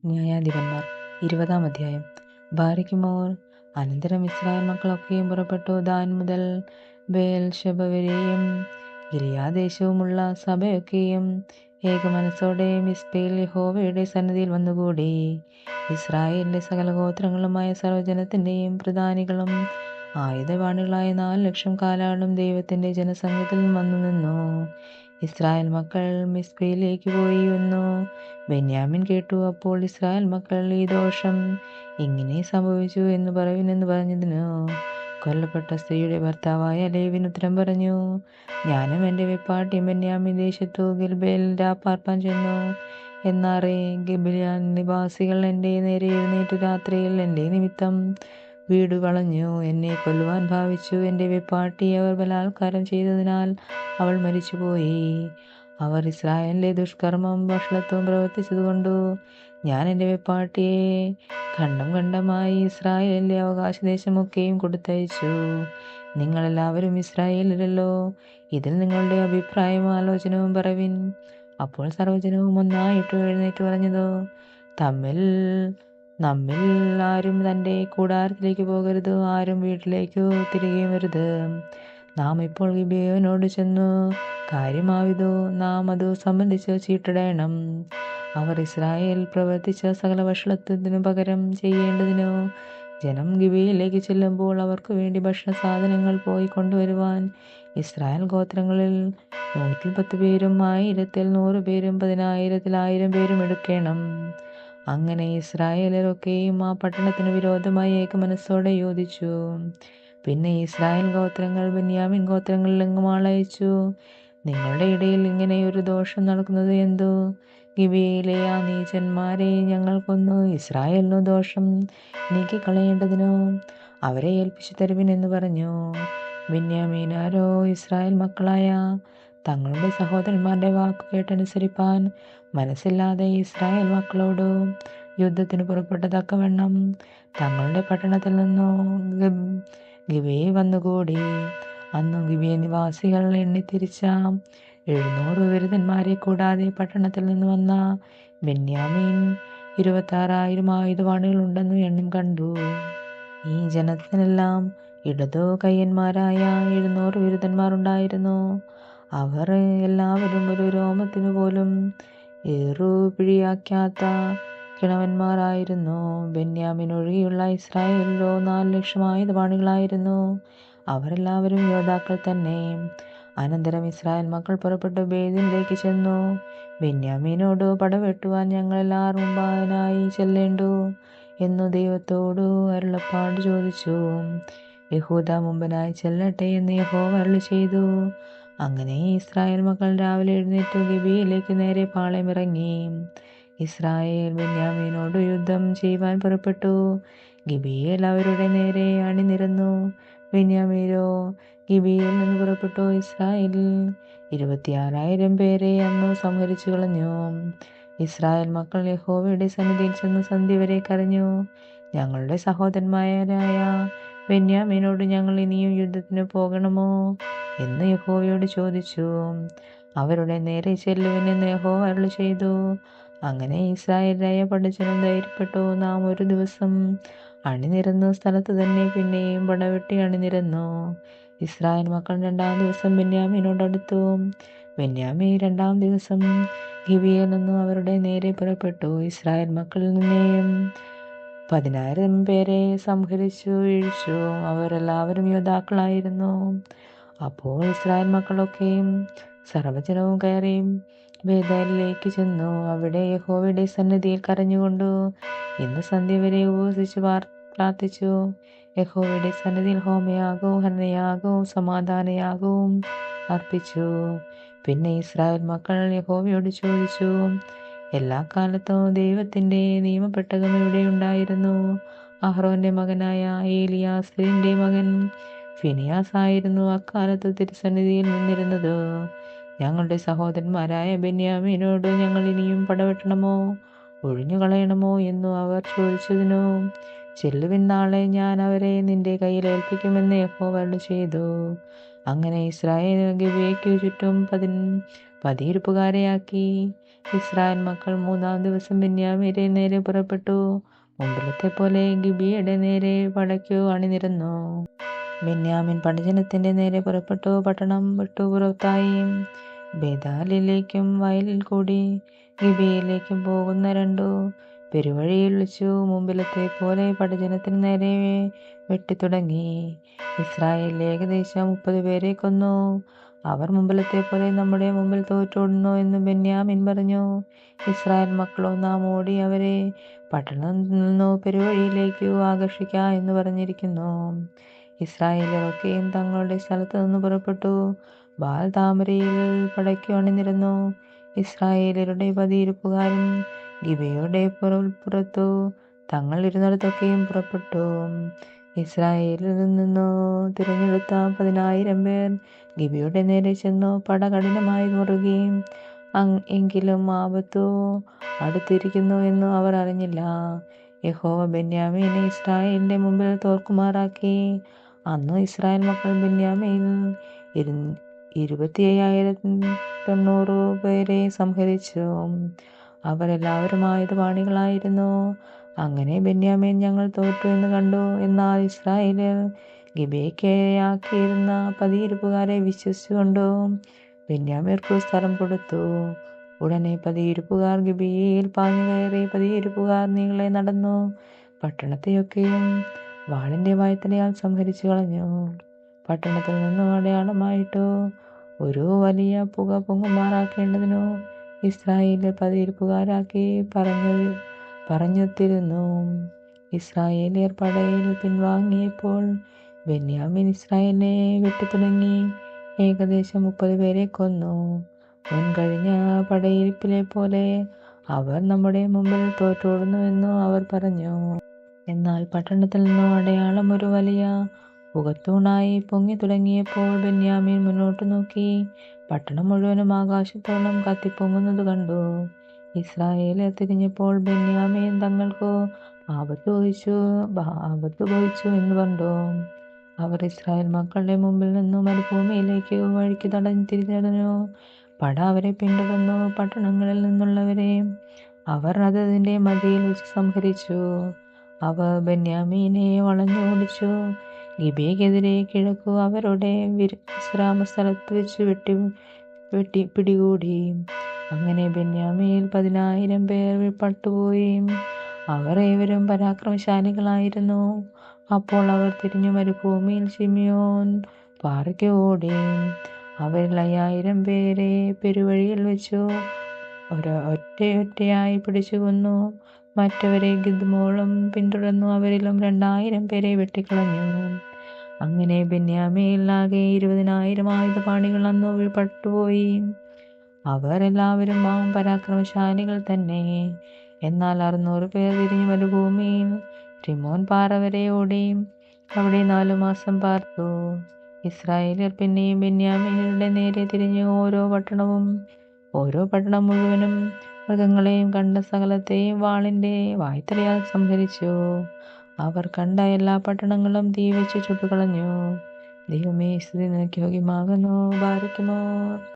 ന്യായാധിപന്മാർ 20-ാം അധ്യായം. ബാരക്കുമോർ. അനന്തരം ഇസ്രായേൽ മക്കളൊക്കെയും പുറപ്പെട്ടു ദാൻ മുതൽ ബേൽശെബ വരെയും ഗിലെയാദ്‌ദേശവുമുള്ള സഭയൊക്കെയും ഏകമനസ്സോടെ മിസ്പയിൽ യഹോവയുടെ സന്നിധിയിൽ വന്നുകൂടി. ഇസ്രായേലിന്റെ സകല ഗോത്രങ്ങളുമായ സർവ്വജനത്തിന്റെയും പ്രധാനികളും ആയുധപാണികളായ 4,00,000 കാലാളും ദൈവത്തിന്റെ ജനസംഘത്തിൽ വന്നു നിന്നു. ഇസ്രായേൽ മക്കൾ മിസ്പയിലേക്ക് പോയി വന്നു ബെന്യാമിൻ കേട്ടു. അപ്പോൾ ഇസ്രായേൽ മക്കൾ, ഈ ദോഷം ഇങ്ങനെ സംഭവിച്ചു എന്ന് പറയുവിനെന്ന് പറഞ്ഞതിനു കൊല്ലപ്പെട്ട സ്ത്രീയുടെ ഭർത്താവായ ലേവ്യൻ ഉത്തരം പറഞ്ഞു, ഞാനും എൻ്റെ വെപ്പാട്ടിയും ബെന്യാമിൻ ദേശത്തു ഗിൽബയിൽ രാപ്പാർപ്പാൻ ചെന്നു. എന്നാറെ ഗിബെയാൻ നിവാസികൾ എൻ്റെ നേരെ എഴുന്നേറ്റ് രാത്രിയിൽ എൻ്റെ നിമിത്തം വീടു വളഞ്ഞു എന്നെ കൊല്ലുവാൻ ഭാവിച്ചു. എൻ്റെ വെപ്പാട്ടിയെ അവർ ബലാത്കാരം ചെയ്തതിനാൽ അവൾ മരിച്ചുപോയി. അവർ ഇസ്രായേലിലെ ദുഷ്കർമ്മം വഷളത്വം പ്രവർത്തിച്ചതുകൊണ്ടു ഞാൻ എൻ്റെ വെപ്പാട്ടിയെ ഖണ്ഡം ഖണ്ഡമായി ഇസ്രായേലിലെ അവകാശദേശമൊക്കെയും കൊടുത്തയച്ചു. നിങ്ങളെല്ലാവരും ഇസ്രായേലിലല്ലോ, ഇതിൽ നിങ്ങളുടെ അഭിപ്രായവും ആലോചനവും പറവിൻ. അപ്പോൾ സർവ്വജനവും ഒന്നായിട്ട് എഴുന്നേറ്റ് പറഞ്ഞതോ, നമ്മിൽ ആരും തൻ്റെ കൂടാരത്തിലേക്ക് പോകരുത്, ആരും വീട്ടിലേക്കു തിരികെ വരുത്. നാം ഇപ്പോൾ ഗിബെയോനോട് ചെന്നു കാര്യമാവിതോ നാം അതു സംബന്ധിച്ച് ചീട്ടിടേണം. അവർ ഇസ്രായേൽ പ്രവർത്തിച്ച സകല വഷളത്വത്തിനു പകരം ചെയ്യേണ്ടതിനു ജനം ഗിബെയയിലേക്ക് ചെല്ലുമ്പോൾ അവർക്കു വേണ്ടി ഭക്ഷണ സാധനങ്ങൾ പോയി കൊണ്ടുവരുവാൻ ഇസ്രായേൽ ഗോത്രങ്ങളിൽ 110 പേരും 1000-ൽ 100 പേരും 10,000-ൽ 1000 പേരും എടുക്കണം. അങ്ങനെ ഇസ്രായേലരൊക്കെയും ആ പട്ടണത്തിനു വിരോധമായി ഏകമനസ്സോടെ യോജിച്ചു. പിന്നെ ഇസ്രായേൽ ഗോത്രങ്ങൾ ബെന്യാമിൻ ഗോത്രങ്ങളിലെങ്ങും ആളയച്ചു, നിങ്ങളുടെ ഇടയിൽ ഇങ്ങനെയൊരു ദോഷം നടക്കുന്നത് എന്തു? ഗിബെയയിലെ ആ നീചന്മാരെ ഞങ്ങൾ കൊന്നു ഇസ്രായേലിനു ദോഷം നീക്കിക്കളയേണ്ടതിനു അവരെ ഏൽപ്പിച്ചു തരുവിൻ എന്ന് പറഞ്ഞു. ബെന്യാമീനാരോ ഇസ്രായേൽ മക്കളായ തങ്ങളുടെ സഹോദരന്മാരുടെ വാക്കു കേട്ടനുസരിപ്പാൻ മനസ്സില്ലാതെ ഇസ്രായേൽ മക്കളോടു യുദ്ധത്തിന് പുറപ്പെട്ട തക്കവണ്ണം തങ്ങളുടെ പട്ടണത്തിൽ നിന്നു ഗിബെയയിൽ വന്നുകൂടി. അന്നു ഗിബെയ നിവാസികൾ എണ്ണിത്തിരിച്ച 700 വിരുദ്ധന്മാരെ കൂടാതെ പട്ടണത്തിൽ നിന്ന് വന്ന ബെന്യാമീൻ 26,000 ആയുധപാണികളുണ്ടെന്നു എണ്ണം കണ്ടു. ഈ ജനത്തിനെല്ലാം ഇടതോ കയ്യന്മാരായ 700 വിരുദ്ധന്മാർ ഉണ്ടായിരുന്നു. അവർ എല്ലാവരും ഒരു രോമത്തിനു പോലും ഏറുപിഴിയാക്കാത്ത കിണവന്മാരായിരുന്നു. ബെന്യാമിൻ ഒഴികെയുള്ള ഇസ്രായേലിലോ 4,00,000 ആയുധപാണികളായിരുന്നു. അവരെല്ലാവരും യോദ്ധാക്കൾ തന്നെ. അനന്തരം ഇസ്രായേൽ മക്കൾ പുറപ്പെട്ടു ബേഥേലിലേക്ക് ചെന്നു. ബെന്യാമീനോട് പടവെട്ടുവാൻ ഞങ്ങളെല്ലാവരും മുമ്പായി ചെല്ലേണ്ടു എന്നു ദൈവത്തോടു അരുളപ്പാട് ചോദിച്ചു. യഹൂദ മുമ്പനായി ചെല്ലട്ടെ എന്ന് യഹോവ അരുളി ചെയ്തു. അങ്ങനെ ഇസ്രായേൽ മക്കൾ രാവിലെ എഴുന്നേറ്റു ഗിബെയയിലേക്ക് നേരെ പാളയമിറങ്ങി. ഇസ്രായേൽ ബെന്യാമീനോട് യുദ്ധം ചെയ്യുവാൻ പുറപ്പെട്ടു. ഗിബെയയിൽ അവരുടെ നേരെ അണിനിരന്നു. ബെന്യാമീനോ ഗിബെയയിൽ നിന്ന് പുറപ്പെട്ടു ഇസ്രായേലിൽ 26,000 പേരെ അന്നു സംഹരിച്ചു കളഞ്ഞു. ഇസ്രായേൽ മക്കൾ യഹോവയുടെ സന്നിധിയിൽ ചെന്ന് സന്ധ്യ വരെ കരഞ്ഞു. ഞങ്ങളുടെ സഹോദരന്മാരായ ബെന്യാമീനോട് ഞങ്ങൾ ഇനിയും യുദ്ധത്തിന് പോകണമോ എന്ന് യഹോവയോട് ചോദിച്ചു. അവരുടെ നേരെ ചെല്ലുവിനെന്ന് യഹോവ അരുളി ചെയ്തു. അങ്ങനെ ഇസ്രായേലായ പടജ്ജനം ധൈര്യപ്പെട്ടു. നാം ഒരു ദിവസം അണിനിരന്നു സ്ഥലത്ത് തന്നെ പിന്നെയും പടവെട്ടി അണിനിരന്നു. ഇസ്രായേൽ മക്കൾ 2-ാം ദിവസം ബെന്യാമീനോടടുത്തു. ബെന്യാമീൻ 2-ാം ദിവസം ഗിബെയയിൽ നിന്നു അവരുടെ നേരെ പുറപ്പെട്ടു. ഇസ്രായേൽ മക്കളിൽ നിന്നെയും 10,000 പേരെ സംഹരിച്ചു വീഴിച്ചു. അവർ എല്ലാവരും യോദ്ധാക്കളായിരുന്നു. അപ്പോൾ ഇസ്രായേൽ മക്കളൊക്കെയും സർവ്വജനവും കയറി ബേഥേലിലേക്ക് ചെന്നു. അവിടെ യഹോവയുടെ സന്നിധിയിൽ കരഞ്ഞുകൊണ്ടു ഇന്ന് സന്ധ്യ വരെ ഉപവസിച്ചു പ്രാർത്ഥിച്ചു. യഹോവയുടെ സന്നിധിയിൽ ഹോമയാഗവും ഹനനയാഗവും സമാധാനയാഗവും അർപ്പിച്ചു. പിന്നെ ഇസ്രായേൽ മക്കൾ യഹോവയോട് ചോദിച്ചു, എല്ലാ കാലത്തും ദൈവത്തിന്റെ നിയമപെട്ടകം ഇവിടെ ഉണ്ടായിരുന്നു. അഹ്റോന്റെ മകനായ എലിയാസരിന്റെ മകൻ ഫിനെയാസ് ആയിരുന്നു അക്കാലത്ത് തിരുസന്നിധിയിൽ നിന്നിരുന്നത്. ഞങ്ങളുടെ സഹോദരന്മാരായ ബെന്യാമീനോട് ഞങ്ങൾ ഇനിയും പടവെട്ടണമോ ഒഴിഞ്ഞു കളയണമോ എന്നു അവർ ചോദിച്ചതിനു, ചെല്ലുവിൻ, നാളെ ഞാൻ അവരെ നിന്റെ കയ്യിൽ ഏൽപ്പിക്കുമെന്ന് യഹോവ അരുളി ചെയ്തു. അങ്ങനെ ഇസ്രായേൽ ഗിബെയയ്ക്കു ചുറ്റും പതിയിരുപ്പുകാരെയാക്കി. ഇസ്രായേൽ മക്കൾ 3-ാം ദിവസം ബെന്യാമീന്റെ നേരെ പുറപ്പെട്ടു. മുമ്പിലത്തെ പോലെ ഗിബിയയുടെ നേരെ പടയ്ക്കു അണിനിരന്നു. ബെന്യാമിൻ പടജനത്തിന്റെ നേരെ പുറപ്പെട്ടു. പട്ടണം വിട്ടു പുറത്തായി. ബേഥാലിലേക്കും വയലിൽ കൂടി ഗിബിയയിലേക്കും പോകുന്ന 2 പെരുവഴിയിൽ വെച്ചു മുമ്പിലത്തെ പോലെ പടജനത്തിന് നേരെ വെട്ടിത്തുടങ്ങി. ഇസ്രായേൽ ഏകദേശം 30 പേരെ കൊന്നു. അവർ മുമ്പിലത്തെ പോലെ നമ്മുടെ മുമ്പിൽ തോറ്റോടുന്നു എന്ന് ബെന്യാമിൻ പറഞ്ഞു. ഇസ്രായേൽ മക്കളോ, നാം ഓടി അവരെ പട്ടണത്തിൽ നിന്നു പെരുവഴിയിലേക്കു ആകർഷിക്ക എന്ന് പറഞ്ഞിരിക്കുന്നു. ഇസ്രായേലിയർ ഒക്കെയും തങ്ങളുടെ സ്ഥലത്തു നിന്ന് പുറപ്പെട്ടു ബാൽ താമരയിൽ പടയ്ക്കു അണിനിരന്നു. ഇസ്രായേലിയരുടെ 10 ഇരിപ്പുകാരും ഗിബെയയുടെ പുറത്തു തങ്ങൾ ഇരുന്നിടത്തൊക്കെയും പുറപ്പെട്ടു. ഇസ്രായേലിൽ നിന്നു തിരഞ്ഞെടുത്ത 10,000 പേർ ഗിബെയയുടെ നേരെ ചെന്നു പട കഠിനമായി മുറുകി. എങ്കിലും ആപത്തു അടുത്തിരിക്കുന്നു എന്ന് അവർ അറിഞ്ഞില്ല. യഹോവ ബെന്യാമീനെ ഇസ്രായേലിന്റെ മുമ്പിൽ തോൽക്കുമാറാക്കി. അന്നു ഇസ്രായേൽ മക്കൾ ബെന്യാമീനിൽ 25,900 പേരെ സംഹരിച്ചു. അവരെല്ലാവരും ആയുധപാണികളായിരുന്നു. അങ്ങനെ ബെന്യാമീൻ ഞങ്ങൾ തോറ്റു എന്ന് കണ്ടു. എന്നാൽ ഇസ്രായേലിയർ ഗിബെയയ്ക്കാക്കിയിരുന്ന 10 ഇരിപ്പുകാരെ വിശ്വസിച്ചുകൊണ്ടു ബെന്യാമീർക്ക് സ്ഥലം കൊടുത്തു. ഉടനെ 10 ഇരിപ്പുകാർ ഗിബെയയിൽ പാഞ്ഞു കയറി. 10 ഇരിപ്പുകാർ നീളെ നടന്നു പട്ടണത്തെയൊക്കെയും വാളിന്റെ വായ്ത്തലയാൽ സംഹരിച്ചു കളഞ്ഞു. പട്ടണത്തിൽ നിന്നും അടയാളമായിട്ടു ഒരു വലിയ പുക പൊങ്ങുമാറാക്കേണ്ടതിനു ഇസ്രായേലിൽ 10 ഇരിപ്പുകാരാക്കി പറഞ്ഞൊത്തിരുന്നു. ഇസ്രായേലിയർ പടയിൽ പിൻവാങ്ങിയപ്പോൾ ബെന്യാമീൻ ഇസ്രായേലിനെ വെട്ടിത്തുടങ്ങി ഏകദേശം 30 പേരെ കൊന്നു. മുൻകഴിഞ്ഞ പടയിരിപ്പിലെ പോലെ അവർ നമ്മുടെ മുമ്പിൽ തോറ്റോടുന്നുവെന്നു അവർ പറഞ്ഞു. എന്നാൽ പട്ടണത്തിൽ നിന്നും അടയാളം ഒരു വലിയ പുകത്തൂണായി പൊങ്ങി തുടങ്ങിയപ്പോൾ ബെന്യാമീൻ മുന്നോട്ട് നോക്കി പട്ടണം മുഴുവനും ആകാശത്തോളം കത്തിപ്പൊങ്ങുന്നത് കണ്ടു. ഇസ്രായേലിയർ തിരിഞ്ഞപ്പോൾ ബെന്യാമീൻ തങ്ങൾക്ക് ആപത്ത് ഭവിച്ചു എന്ന് കണ്ടു. അവർ ഇസ്രായേൽ മക്കളുടെ മുമ്പിൽ നിന്നു മരുഭൂമിയിലേക്ക് വഴിക്ക് തിരിഞ്ഞടഞ്ഞു. പട അവരെ പിന്തുടർന്നു. പട്ടണങ്ങളിൽ നിന്നുള്ളവരെ അവർ അതതിന്റെ മതിയിൽ വെച്ച് സംഹരിച്ചു. അവർ ബെന്യാമീനെ വളഞ്ഞോടിച്ചു. ഗിബെയക്കെതിരെ കിഴക്കു അവരുടെ വിശ്രാമ സ്ഥലത്ത് വെച്ച് പിടികൂടി. അങ്ങനെ ബെന്യാമീനിൽ 10,000 പേർ പട്ടുപോയി. അവർ ഏവരും പരാക്രമശാലികളായിരുന്നു. അപ്പോൾ അവർ തിരിഞ്ഞു മരുഭൂമിയിൽ ശിമിയോൻ പാറയ്ക്ക് ഓടി. അവരിൽ 5,000 പേരെ പെരുവഴിയിൽ വെച്ചു ഒറ്റയായി പിടിച്ചു കൊന്നു. മറ്റവരെ ഗിദ്മോളും പിന്തുടർന്നു. അവരിലും 2,000 പേരെ വെട്ടിക്കളഞ്ഞു. അങ്ങനെ ബെന്യാമീനിൽ ആകെ 20,000 ആയുധപാണികൾ അന്നു പട്ടുപോയി. അവർ എല്ലാവരും പരാക്രമശാലികൾ തന്നെ. എന്നാൽ 600 പേർ തിരിഞ്ഞു മരുഭൂമിയിൽ റിമോൻ പാറ വരെ ഓടി അവിടെ 4 മാസം പാർത്തു. ഇസ്രായേലിയർ പിന്നെയും ബെന്യാമീന്യരുടെ നേരെ തിരിഞ്ഞു ഓരോ പട്ടണം മുഴുവനും മൃഗങ്ങളെയും കണ്ട സകലത്തെയും വാളിന്റെ വായ്ത്തലയാൽ സംഹരിച്ചു. അവർ കണ്ട എല്ലാ പട്ടണങ്ങളും തീ വെച്ച് ചുട്ടുകളഞ്ഞു. ദൈവമേ, സ്തുതി നിനക്ക് യോഗ്യമാകുന്നു. ബാരക്കുമോ.